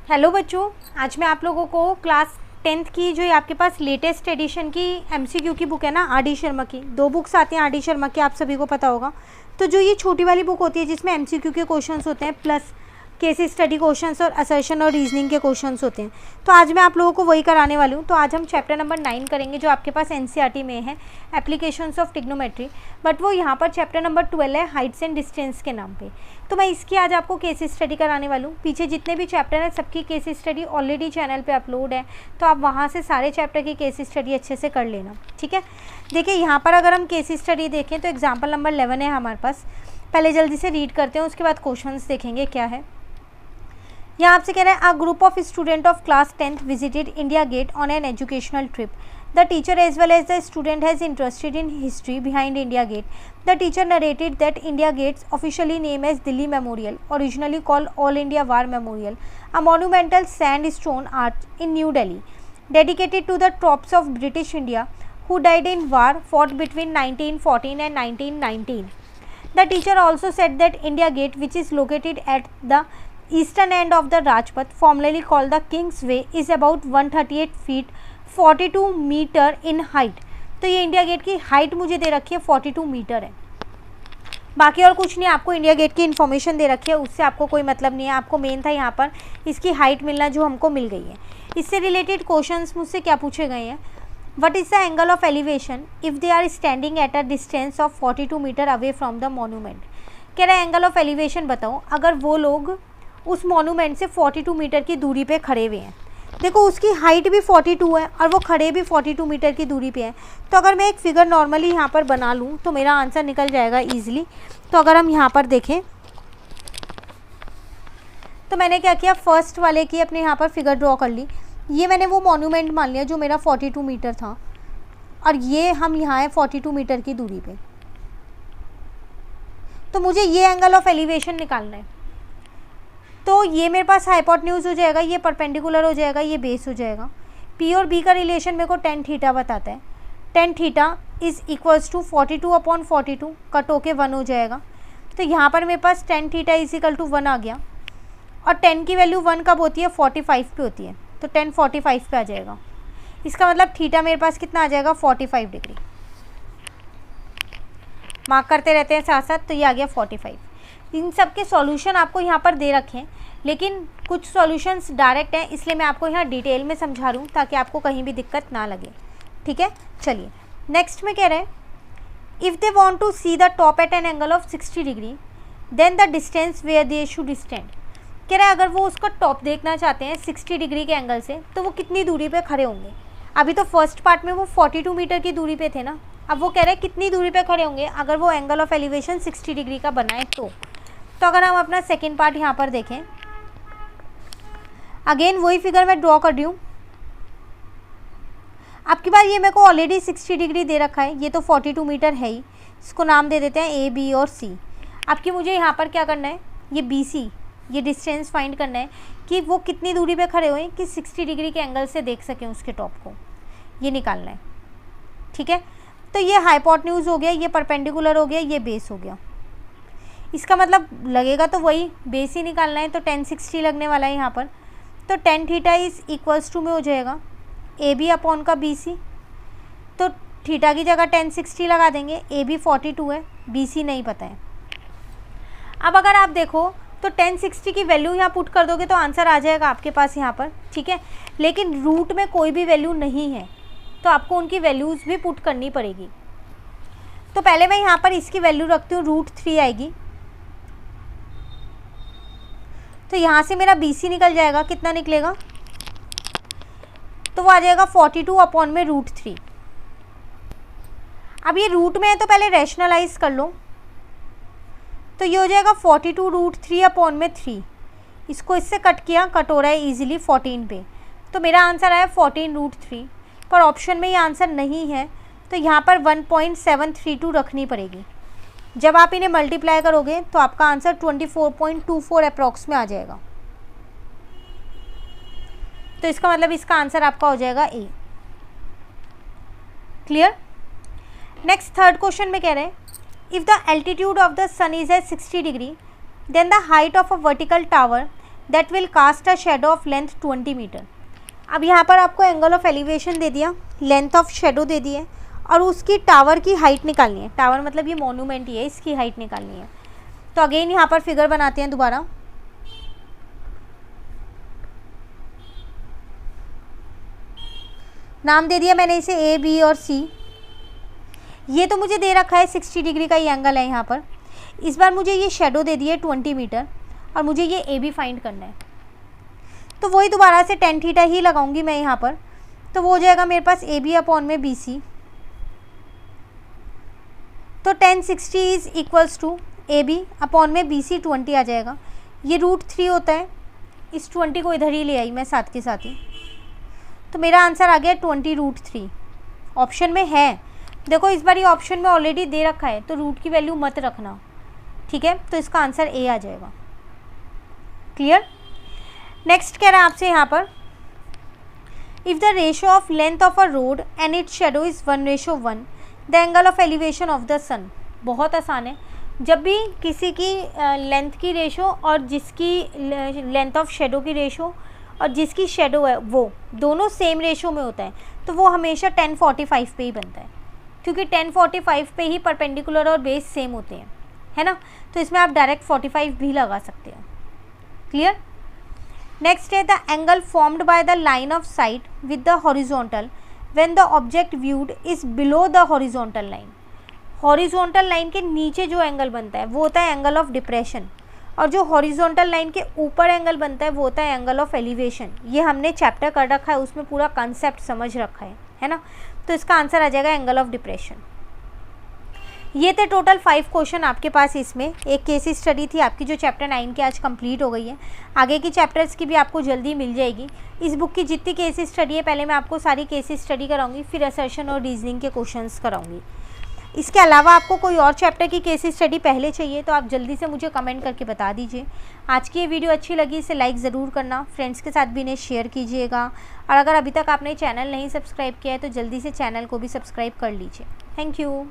Hello बच्चों, आज मैं आप लोगों को क्लास 10th की जो आपके पास लेटेस्ट एडिशन की एमसीक्यू की बुक है ना, आर डी शर्मा की, 2 बुक्स आती हैं आर डी शर्मा की, आप सभी को पता होगा। तो जो ये छोटी वाली बुक होती है जिसमें एमसीक्यू के क्वेश्चंस होते हैं प्लस केस स्टडी क्वेश्चंस और असर्शन और रीजनिंग के क्वेश्चंस होते हैं, तो आज मैं आप लोगों को वही कराने वाली हूँ। तो आज हम चैप्टर नंबर 9 करेंगे जो आपके पास एनसीईआरटी में है, एप्लीकेशंस ऑफ ट्रिग्नोमेट्री, बट वो यहाँ पर चैप्टर नंबर 12 है, हाइट्स एंड डिस्टेंस के नाम पे। तो मैं इसकी आज आपको केस स्टडी कराने वाली हूँ। पीछे जितने भी चैप्टर हैं सबकी केस स्टडी ऑलरेडी चैनल पे अपलोड है, तो आप वहाँ से सारे चैप्टर की केस स्टडी अच्छे से कर लेना, ठीक है। देखिए यहाँ पर अगर हम केस स्टडी देखें तो एग्जाम्पल नंबर 11 है हमारे पास। पहले जल्दी से रीड करते हैं, उसके बाद क्वेश्चंस देखेंगे क्या है। यहाँ आपसे कह रहे हैं, a group of student of class 10th visited India get on an educational trip. The teacher as well as the student has interested in history behind India Gate. The teacher narrated that India Gate's officially named as Delhi Memorial, originally called All India War Memorial, a monumental sandstone arch in New Delhi, dedicated to the troops of British India who died in war fought between 1914 and 1919. The teacher also said that India Gate, which is located at the eastern end of the Rajpath, formerly called the King's Way, is about 138 feet 42 metre in height. तो ये India gate की height मुझे दे रखी है 42 metre है, बाकी और कुछ नहीं। आपको इंडिया गेट की इन्फॉर्मेशन दे रखी है, उससे आपको कोई मतलब नहीं है। आपको मेन था यहाँ पर इसकी हाइट मिलना, जो हमको मिल गई है। इससे रिलेटेड क्वेश्चंस मुझसे क्या पूछे गए हैं, what is the angle of elevation if they are standing at a distance of 42 metre away from the monument. कह रहा है एंगल ऑफ एलिवेशन बताओ अगर वो लोग उस मोनूमेंट से 42 मीटर की दूरी पे खड़े हुए हैं। देखो उसकी हाइट भी 42 है और वो खड़े भी 42 मीटर की दूरी पे है। तो अगर मैं एक फिगर नॉर्मली यहाँ पर बना लूँ तो मेरा आंसर निकल जाएगा इजीली। तो अगर हम यहाँ पर देखें तो मैंने क्या किया, फर्स्ट वाले की अपने यहाँ पर फिगर ड्रॉ कर ली। ये मैंने वो मॉन्यूमेंट मान लिया जो मेरा 42 मीटर था, और ये हम यहाँ है 42 मीटर की दूरी पे। तो मुझे ये एंगल ऑफ एलिवेशन निकालना है। तो ये मेरे पास हाइपोटेन्यूज हो जाएगा, ये परपेंडिकुलर हो जाएगा, ये बेस हो जाएगा। पी और बी का रिलेशन मेरे को टेन थीटा बताता है। Tan theta is equals to 42/42, cut होके 1 हो जाएगा। तो यहाँ पर मेरे पास tan theta is equal to 1 आ गया, और 10 की वैल्यू 1 कब होती है, 45 पे होती है। तो 10 45 पे आ जाएगा। इसका मतलब थीटा मेरे पास कितना आ जाएगा, 45 डिग्री। मार्क करते रहते हैं साथ साथ, तो ये आ गया 45। इन सब के सॉल्यूशन आपको यहाँ पर दे रखे हैं, लेकिन कुछ सॉल्यूशंस डायरेक्ट हैं, इसलिए मैं आपको यहाँ डिटेल में समझा रही हूँ ताकि आपको कहीं भी दिक्कत ना लगे, ठीक है। चलिए नेक्स्ट में कह रहे हैं, if they want to see the top at an angle of 60 degree then the distance where they should stand. कह रहे हैं अगर वो उसका टॉप देखना चाहते हैं 60 डिग्री के एंगल से, तो वो कितनी दूरी पे खड़े होंगे। अभी तो फर्स्ट पार्ट में वो 42 मीटर की दूरी पे थे ना, अब वो कह रहे हैं कितनी दूरी पे खड़े होंगे अगर वो एंगल ऑफ एलिवेशन 60 डिग्री का बनाए तो अगर हम अपना सेकेंड पार्ट यहाँ पर देखें, अगेन वही फिगर मैं ड्रॉ कर रही हूँ। आपकी बार ये मेरे को ऑलरेडी 60 डिग्री दे रखा है, ये तो 42 मीटर है ही, इसको नाम दे देते हैं ए बी और सी। आपकी मुझे यहाँ पर क्या करना है, ये बी सी, ये डिस्टेंस फाइंड करना है कि वो कितनी दूरी पे खड़े हुए कि 60 डिग्री के एंगल से देख सकें उसके टॉप को, ये निकालना है, ठीक है। तो ये हाइपोटेन्यूज हो गया, ये परपेंडिकुलर हो गया, ये बेस हो गया। इसका मतलब लगेगा तो वही बेस ही निकालना है, तो 10 60 लगने वाला है यहाँ पर। तो 10 थीटा इज इक्वल्स टू में हो जाएगा ए बी अपॉन का बी सी। तो थीटा की जगह 10 60 लगा देंगे, ए बी 42 है, बी सी नहीं पता है। अब अगर आप देखो तो 10 60 की वैल्यू यहाँ पुट कर दोगे तो आंसर आ जाएगा आपके पास यहाँ पर, ठीक है। लेकिन रूट में कोई भी वैल्यू नहीं है, तो आपको उनकी वैल्यूज़ भी पुट करनी पड़ेगी। तो पहले मैं यहाँ पर इसकी वैल्यू रखती हूँ, √3 आएगी। तो यहाँ से मेरा बी सी निकल जाएगा, कितना निकलेगा, तो वो आ जाएगा 42 अपॉन में √3। अब ये रूट में है तो पहले रैशनलाइज कर लो, तो ये हो जाएगा 42 √3 अपॉन में 3। इसको इससे कट किया, कट हो रहा है इजीली 14 पे, तो मेरा आंसर आया 14 √3। पर ऑप्शन में ये आंसर नहीं है, तो यहाँ पर 1.732 रखनी पड़ेगी। जब आप इन्हें मल्टीप्लाई करोगे तो आपका आंसर 24.24 अप्रॉक्स में आ जाएगा। तो इसका मतलब इसका आंसर आपका हो जाएगा A. Clear. Next third question में कह रहे हैं, if the altitude of the sun is at 60 degree then the height of a vertical tower that will cast a shadow of length 20 metre. अब यहाँ पर आपको एंगल ऑफ एलिवेशन दे दिया, लेंथ ऑफ शेडो दे दी है, और उसकी टावर की हाइट निकालनी है। टावर मतलब ये मॉन्यूमेंट ही है, इसकी हाइट निकालनी है। तो अगेन यहाँ पर फिगर बनाते हैं दोबारा। नाम दे दिया मैंने इसे ए, बी और सी। ये तो मुझे दे रखा है 60 डिग्री का ये एंगल है यहाँ पर। इस बार मुझे ये शेडो दे दी है 20 मीटर और मुझे ये ए बी फाइंड करना है। तो वही दोबारा से टेन थीटा ही लगाऊंगी मैं यहाँ पर। तो वो हो जाएगा मेरे पास ए बी अपॉन में बी सी। तो 1060 is equals to A B upon में बी सी 20 आ जाएगा। ये √3 होता है, इस 20 को इधर ही ले आई मैं साथ के साथ ही। तो मेरा आंसर आ गया 20√3। ऑप्शन में है, देखो इस बार ये ऑप्शन में ऑलरेडी दे रखा है तो रूट की वैल्यू मत रखना, ठीक है। तो इसका आंसर ए आ जाएगा। क्लियर। नेक्स्ट कह रहा है आपसे यहाँ पर, if the ratio of length of a road and its shadow is 1:1 the angle of elevation of the sun. बहुत आसान है, जब भी किसी की लेंथ की रेशो और जिसकी लेंथ ऑफ शेडो की रेशो और जिसकी शेडो है वो दोनों सेम रेशो में होता है तो वो हमेशा 1045 पे ही बनता है, क्योंकि 1045 पे ही परपेंडिकुलर और बेस सेम होते हैं, है ना। तो इसमें आप डायरेक्ट 45 भी लगा सकते हो। क्लियर। नेक्स्ट है the angle formed by the line of site with the horizontal when the object viewed is below the horizontal line. Horizontal line के नीचे जो एंगल बनता है वो होता है एंगल ऑफ डिप्रेशन, और जो हॉरिजॉन्टल लाइन के ऊपर एंगल बनता है वो होता है एंगल ऑफ एलिवेशन। ये हमने चैप्टर कर रखा है, उसमें पूरा कॉन्सेप्ट समझ रखा है ना। तो इसका आंसर आ जाएगा एंगल ऑफ डिप्रेशन। ये थे टोटल 5 क्वेश्चन आपके पास। इसमें एक केस स्टडी थी आपकी जो चैप्टर 9 की आज कंप्लीट हो गई है। आगे की चैप्टर्स की भी आपको जल्दी मिल जाएगी। इस बुक की जितनी केस स्टडी है पहले मैं आपको सारी केस स्टडी कराऊंगी, फिर असर्शन और रीजनिंग के क्वेश्चंस कराऊंगी। इसके अलावा आपको कोई और चैप्टर की केस स्टडी पहले चाहिए तो आप जल्दी से मुझे कमेंट करके बता दीजिए। आज की ये वीडियो अच्छी लगी इसे लाइक ज़रूर करना, फ्रेंड्स के साथ भी इन्हें शेयर कीजिएगा, और अगर अभी तक आपने चैनल नहीं सब्सक्राइब किया है तो जल्दी से चैनल को भी सब्सक्राइब कर लीजिए। Thank you.